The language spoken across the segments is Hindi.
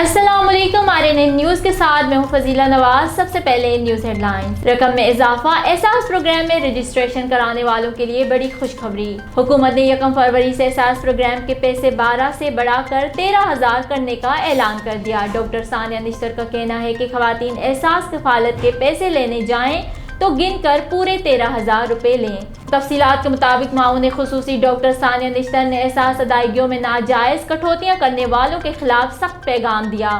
अस्सलामुअलैकुम। आरएनएन न्यूज़ के साथ मैं हूं फजीला नवाज। सबसे पहले न्यूज़ हेडलाइंस। रकम में इजाफा, एहसास प्रोग्राम में रजिस्ट्रेशन कराने वालों के लिए बड़ी खुशखबरी। हुकूमत ने 1 फरवरी से एहसास प्रोग्राम के पैसे 12 से बढ़ाकर 13,000 करने का ऐलान कर दिया। डॉक्टर सानिया निश्तर का कहना है कि खवातीन एहसास कफालत के पैसे लेने जाएं तो गिनकर पूरे 13,000 रुपए लें। तफसीलात के मुताबिक माऊन खुसूसी डॉक्टर सानिया निश्तर ने एहसास अदायगियों में नाजायज़ कटौतियाँ करने वालों के खिलाफ सख्त पैगाम दिया।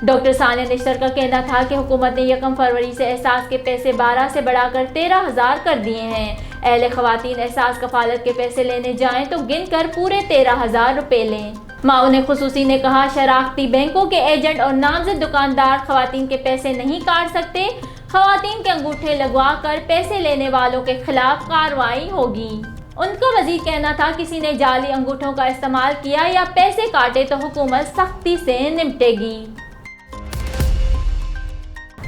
डॉक्टर सानिया निश्तर का कहना था कि हुकूमत ने 1 फरवरी से एहसास के पैसे 12 से बढ़ाकर 13,000 कर दिए हैं। अहले खवातीन एहसास कफालत के पैसे लेने जाएं तो गिनकर पूरे 13,000 रुपए लें। माऊन खुसूसी ने कहा, शराख्ती बैंकों के एजेंट और नामजद दुकानदार खवातीन के पैसे नहीं काट सकते। खवातीन के अंगूठे लगवा कर पैसे लेने वालों के खिलाफ कार्रवाई होगी। उनका मजीद कहना था, किसी ने जाली अंगूठों का इस्तेमाल किया या पैसे काटे तो हुकूमत सख्ती से निपटेगी।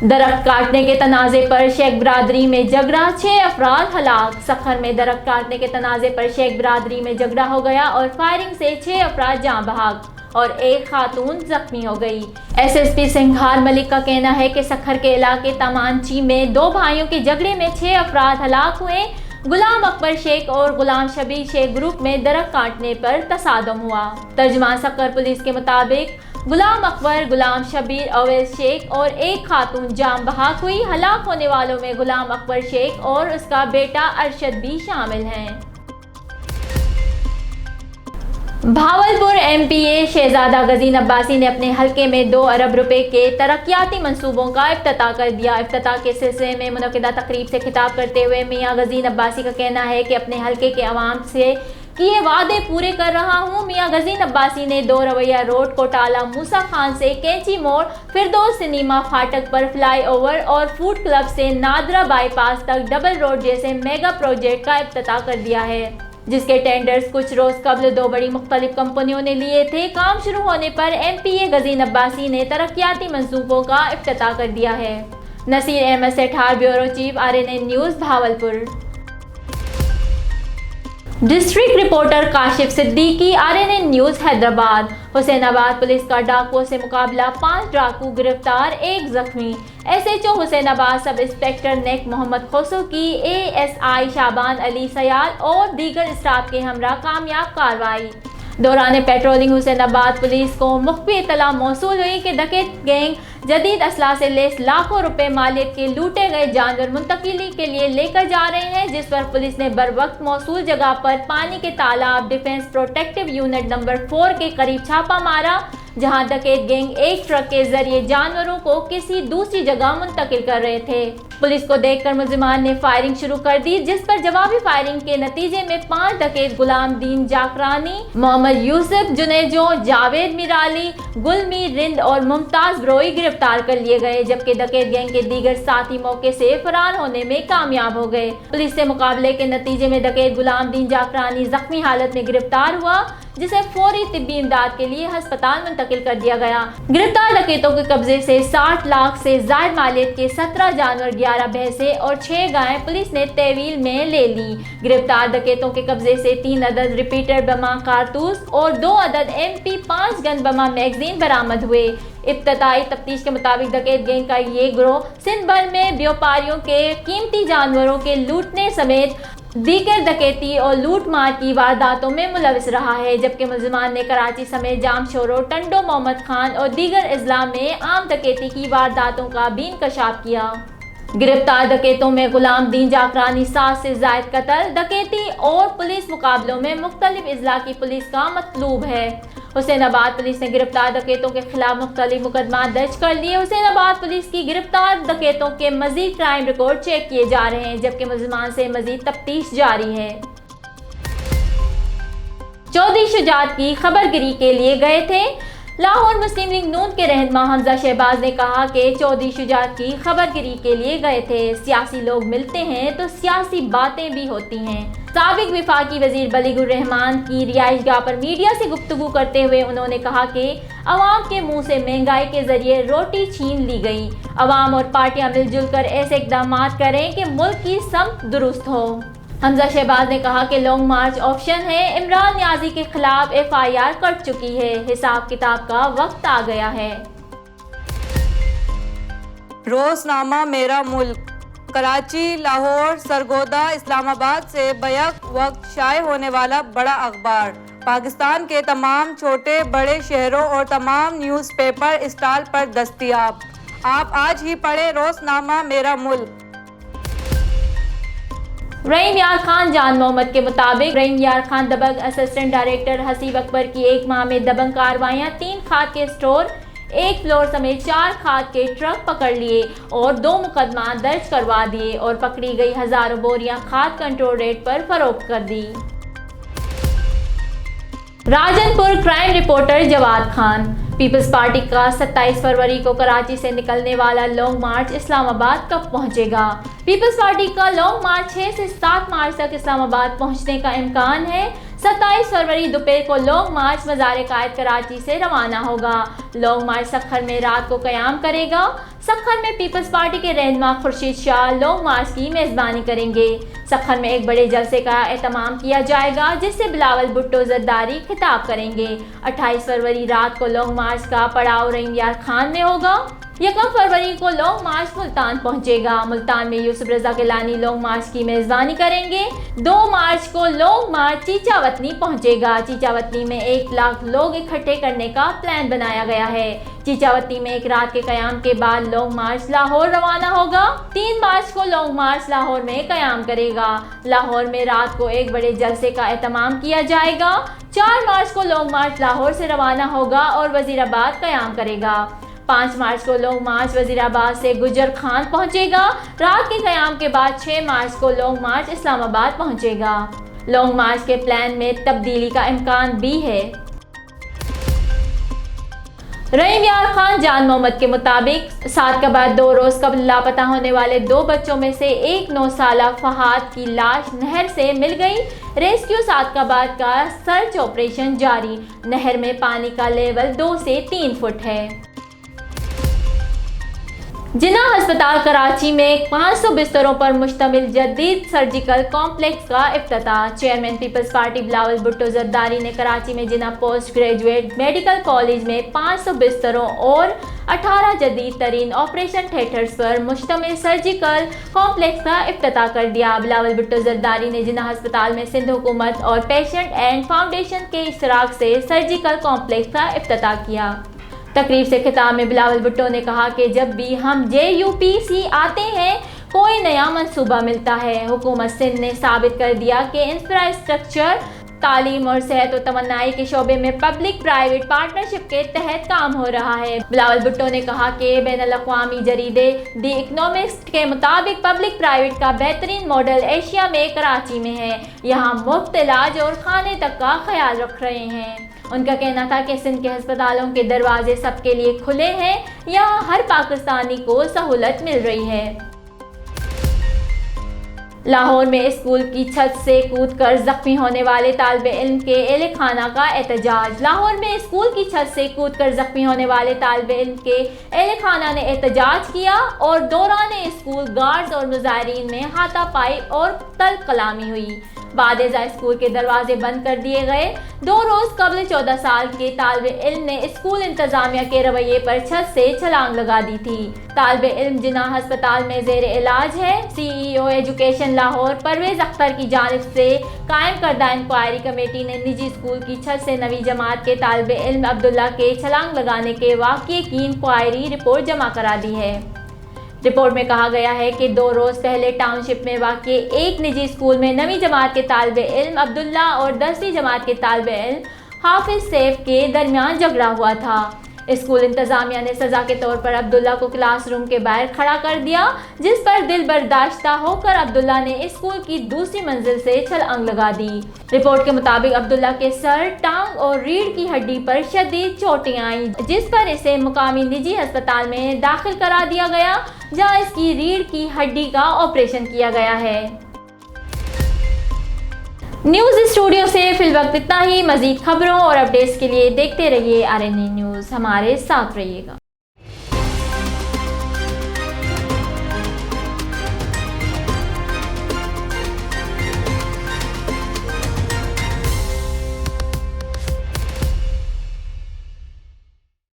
दरख्त काटने के तनाज़े पर शेख बरादरी में झगड़ा, 6 अफराद हलाक। सखर में दरख्त काटने के तनाज़े पर शेख बरादरी में झगड़ा हो गया और फायरिंग से 6 अफराद जाँ बहक और एक खातून जख्मी हो गई। एसएसपी सिंघार मलिक का कहना है कि सखर के इलाके तमांची में 2 भाइयों के झगड़े में 6 अफराद हलाक हुए। गुलाम अकबर शेख और गुलाम शबीर शेख ग्रुप में दरख्त काटने पर तसादम हुआ। तर्जुमान सखर पुलिस के मुताबिक गुलाम अकबर, गुलाम शबीर, अवैस शेख और एक खातून जाम बहक हुई। हलाक होने वालों में गुलाम अकबर शेख और उसका बेटा अरशद भी शामिल हैं। भावलपुर एमपीए शहजादा गजीन अब्बासी ने अपने हलके में 2 अरब रुपए के तरक्याती मंसूबों का इफ्तिताह कर दिया। इफ्तिताह के सिलसिले में मुनक़िदा तकरीब से खिताब करते हुए मियां गजीन अब्बासी का कहना है कि अपने हलके के अवाम से किए वादे पूरे कर रहा हूँ। मियां गजीन अब्बासी ने 2 रवैया रोड, कोटाला मूसा खान से कैंची मोड़, फिरदौस सिनेमा फाटक पर फ्लाईओवर और फूड क्लब से नादरा बाईपास तक डबल रोड जैसे मेगा प्रोजेक्ट का इफ्तिताह कर दिया है, जिसके टेंडर्स कुछ रोज कबल 2 बड़ी मुख्तलिफ कंपनियों ने लिए थे। काम शुरू होने पर एमपीए गजीन अब्बासी ने तरक्याती मंसूबों का इफ्तिताह कर दिया है। Naseer Ahmad Sethar, bureau chief, RNN news, Bahawalpur. District reporter Kashif Siddiqui, RNN news, Hyderabad. Husainabad police का डाकुओं से मुकाबला, 5 डाकू गिरफ्तार, 1 जख्मी। एसएचओ हुसैनाबाद सब इंस्पेक्टर नेक मोहम्मद खोसो की एएसआई शाबान अली सयाल और दीगर स्टाफ के हमरा कामयाब कार्रवाई। दौरान पेट्रोलिंग हुसैनाबाद पुलिस को मुख्फी इत्तला मौसूल हुई कि डकैत गैंग जदीद असला से लेस लाखों रुपए मालियत के लूटे गए जानवर मुंतकिली के लिए लेकर जा रहे हैं, जिस पर पुलिस ने बर वक्त मौसूल जगह पर पानी के तालाब डिफेंस प्रोटेक्टिव यूनिट नंबर 4 के करीब छापा मारा, जहां डकैत गैंग एक ट्रक के जरिए जानवरों को किसी दूसरी जगह मुंतकिल कर रहे थे। पुलिस को देखकर मुलजिमान ने फायरिंग शुरू कर दी, जिस पर जवाबी फायरिंग के नतीजे में 5 डकैत गुलाम दीन जाकरानी, मोहम्मद यूसुफ जुनेजो, जावेद मिराली, गुलमी रिंद और मुमताज ब्रोई गिरफ्तार कर लिए गए, जबकि डकैत गैंग के दीगर साथी मौके से फरार होने में कामयाब हो गए। पुलिस से मुकाबले के नतीजे में डकैत गुलाम दीन जाकरानी जख्मी हालत में गिरफ्तार हुआ, जिसे फौरी तिब्बी इमदाद के लिए अस्पताल मुंतकिल कर दिया गया। गिरफ्तार डकैतों के कब्जे से 60 लाख से जायद मालियत के 17 जानवर, 11 भैंसे और 6 गायें पुलिस ने तहवील में ले ली। गिरफ्तार डकैतों के कब्जे से 3 अदद रिपीटर बमा कारतूस और 2 अदद MP5 गन बमा मैगजीन बरामद हुए। इब्तदाई तफ्तीश के मुताबिक डकैत गैंग का ये गिरोह सिंध भर में व्यापारियों के कीमती जानवरों के लूटने समेत दीगर डकैती और लूट मार की वारदातों में मुलविस रहा है, जबकि मुलजिमान ने कराची समेत जामशोरो, टंडो, मोहम्मद खान और दीगर अजला में आम डकैती की वारदातों का भी इंकशाफ किया। गिरफ्तार डकैतों में गुलाम दीन जाकरानी 7 से जायद कत्ल, डकैती और पुलिस मुकाबलों में मुख्तलिफ अजला की पुलिस का मतलूब है। हुसैनाबाद पुलिस ने गिरफ्तार डकैतों के खिलाफ मुख्तलिफ मुकदमा दर्ज कर लिए। हुसैनाबाद पुलिस की गिरफ्तार डकैतों के मजीद क्राइम रिकॉर्ड चेक किए जा रहे हैं, जबकि मुलजिमान से मजीद तफ्तीश जारी है। चौधरी शुजात की खबरगिरी के लिए गए थे। लाहौर मुस्लिम लीग नून के रहनुमा हमजा शहबाज ने कहा कि चौधरी शुजात की खबरगिरी के लिए गए थे। सियासी लोग मिलते हैं तो सियासी बातें भी होती हैं। साबिक विफाकी वजीर बलीगुर रहमान की रिहाइशगाह पर मीडिया से गुफ्तगू करते हुए उन्होंने कहा कि अवाम के मुंह से महंगाई के जरिए रोटी छीन ली गई। अवाम और पार्टियां मिलजुल कर ऐसे इकदाम करें कि मुल्क की समत दुरुस्त हो। हमजा शहबाज ने कहा कि लॉन्ग मार्च ऑप्शन है। इमरान नियाजी के खिलाफ FIR कट चुकी है। हिसाब किताब का वक्त आ गया है। रोजनामा मेरा मुल्क कराची, लाहौर, सरगोदा, इस्लामाबाद से बैक वक्त शाये होने वाला बड़ा अखबार पाकिस्तान के तमाम छोटे बड़े शहरों और तमाम न्यूज़पेपर स्टॉल पर दस्तयाब। आप आज ही पढ़ें रोजनामा मेरा मुल्क। रहीम यार खान जान मोहम्मद के मुताबिक रहीम यार खान दबंग असिस्टेंट डायरेक्टर हसीब अकबर की 1 माह में दबंग कार्रवाइयाँ 3 खाद के स्टोर, 1 फ्लोर समेत 4 खाद के ट्रक पकड़ लिए और 2 मुकदमा दर्ज करवा दिए और पकड़ी गई हजारों बोरियां खाद कंट्रोल रेट पर फरोख्त कर दी। Rajanpur crime reporter Jawad Khan. People's party का 27 फरवरी को कराची से निकलने वाला लॉन्ग मार्च इस्लामाबाद कब पहुंचेगा? पीपल्स पार्टी का लॉन्ग मार्च 6 से 7 मार्च तक इस्लामाबाद पहुंचने का इम्कान है। 27 फरवरी दोपहर को लॉन्ग मार्च मज़ार कायद कराची से रवाना होगा। लॉन्ग मार्च सखर में रात को क़याम करेगा। सखर में पीपल्स पार्टी के रहनुमा खुर्शीद शाह लॉन्ग मार्च की मेज़बानी करेंगे। सखर में एक बड़े जलसे का एहतमाम किया जाएगा जिससे बिलावल भुट्टो जरदारी खिताब करेंगे। 28 फरवरी रात को लॉन्ग मार्च का पड़ाव रहीम यार खान में होगा। 1 फरवरी को लॉन्ग मार्च मुल्तान पहुंचेगा। मुल्तान में यूसुफ रजा गिलानी लॉन्ग मार्च की मेज़बानी करेंगे। 2 मार्च को लॉन्ग मार्च चीचावतनी पहुंचेगा। चीचावतनी में 1 लाख लोग इकट्ठे करने का प्लान बनाया गया है। चीचावतनी में एक रात के क़याम के बाद लॉन्ग मार्च लाहौर रवाना होगा। 3 मार्च को लॉन्ग मार्च लाहौर में क़याम करेगा। लाहौर में रात को एक बड़े जलसे का एहतमाम किया जाएगा। 4 मार्च को लॉन्ग मार्च लाहौर से रवाना होगा और वजीराबाद क़याम करेगा। 5 मार्च को लॉन्ग मार्च वजीराबाद से गुजर खान पहुंचेगा। रात के क़याम के बाद 6 मार्च को लॉन्ग मार्च इस्लामाबाद पहुंचेगा। लॉन्ग मार्च के प्लान में तब्दीली का इम्कान भी है। रहीम यार खान जान मोहम्मद के मुताबिक 7 के बाद 2 रोज़ कबल लापता होने वाले 2 बच्चों में से एक 9 साला फहाद की लाश नहर से मिल गई। रेस्क्यू सादकाबाद का सर्च ऑपरेशन जारी। नहर में पानी का लेवल 2 से 3 फुट है। जिन्ना अस्पताल कराची में 500 बिस्तरों पर मुश्तमिल जदीद सर्जिकल कॉम्प्लेक्स का इफ्तिताह। Chairman People's party Bilawal Bhutto Zardari ने कराची में Jinnah post graduate medical college में 500 बिस्तरों और 18 जदीद तरीन ऑपरेशन थिएटर्स पर मुश्तमिल सर्जिकल कॉम्प्लेक्स का इफ्तिताह कर दिया। बिलावल भुट्टो जरदारी ने जिन्ना अस्पताल में सिंध हुकूमत और पेशेंट एंड फाउंडेशन के इश्तराक से सर्जिकल कॉम्प्लेक्स का इफ्तिताह किया। तकरीब से खिताब में बिलावल भुट्टो ने कहा कि जब भी हम JUPC आते हैं कोई नया मंसूबा मिलता है। हुकूमत सिंध ने साबित कर दिया कि इंफ्रास्ट्रक्चर, तालीम और सेहत व तमन्नाई के शोबे में पब्लिक प्राइवेट पार्टनरशिप के तहत काम हो रहा है। बिलावल भुट्टो ने कहा कि बैनुल-अक़वामी जरीदे दी इकोनॉमिस्ट के मुताबिक पब्लिक प्राइवेट का बेहतरीन मॉडल एशिया में कराची में है। यहाँ मुफ्त इलाज और खाने तक का ख्याल रख रहे हैं। उनका कहना था कि सिंध के अस्पतालों के दरवाजे सबके लिए खुले हैं। यहाँ हर पाकिस्तानी को सहूलत मिल रही है। लाहौर में स्कूल की छत से कूदकर जख्मी होने वाले तालिब इल्म के एहले खाना का एहतजाज। लाहौर में स्कूल की छत से कूदकर जख्मी होने वाले तालिब इल्म के एहले खाना ने एहतजाज किया और दौरान स्कूल गार्ड्स और मुजाहिरीन में हाथापाई और तल्ख कलामी हुई। बादेजा स्कूल के दरवाजे बंद कर दिए गए। 2 रोज़ कबल 14 साल के तालिब इल्म ने स्कूल इंतजामिया के रवैये पर छत से छलांग लगा दी थी। तालिब इल्म जिन्ना अस्पताल में ज़ेर इलाज है। CEO एजुकेशन लाहौर परवेज अख्तर की जानिब से कायम करदा इंक्वायरी कमेटी ने निजी स्कूल की छत से 9वीं जमात के तालिब इल्म अब्दुल्ला के छलांग लगाने के वाक़ये की इंक्वायरी रिपोर्ट जमा करा दी है। रिपोर्ट में कहा गया है कि 2 रोज़ पहले टाउनशिप में वाक़ई एक निजी स्कूल में 9वीं जमात के तालिब इल्म अब्दुल्ला और 10वीं जमात के तालिब इल्म हाफिज सैफ के दरमियान झगड़ा हुआ था। स्कूल इंतजामिया ने सज़ा के तौर पर अब्दुल्ला को क्लासरूम के बाहर खड़ा कर दिया, जिस पर दिल बर्दाश्ता होकर अब्दुल्ला ने स्कूल की दूसरी मंजिल से छलांग लगा दी। रिपोर्ट के मुताबिक अब्दुल्ला के सर, टांग और रीढ़ की हड्डी पर शदीद चोटें आईं, जिस पर इसे मुकामी निजी अस्पताल में दाखिल करा दिया गया, जहां इसकी रीढ़ की हड्डी का ऑपरेशन किया गया है। न्यूज़ स्टूडियो से फिलवक्त इतना ही। मज़ीद खबरों और अपडेट्स के लिए देखते रहिए RNA न्यूज़। हमारे साथ रहिएगा।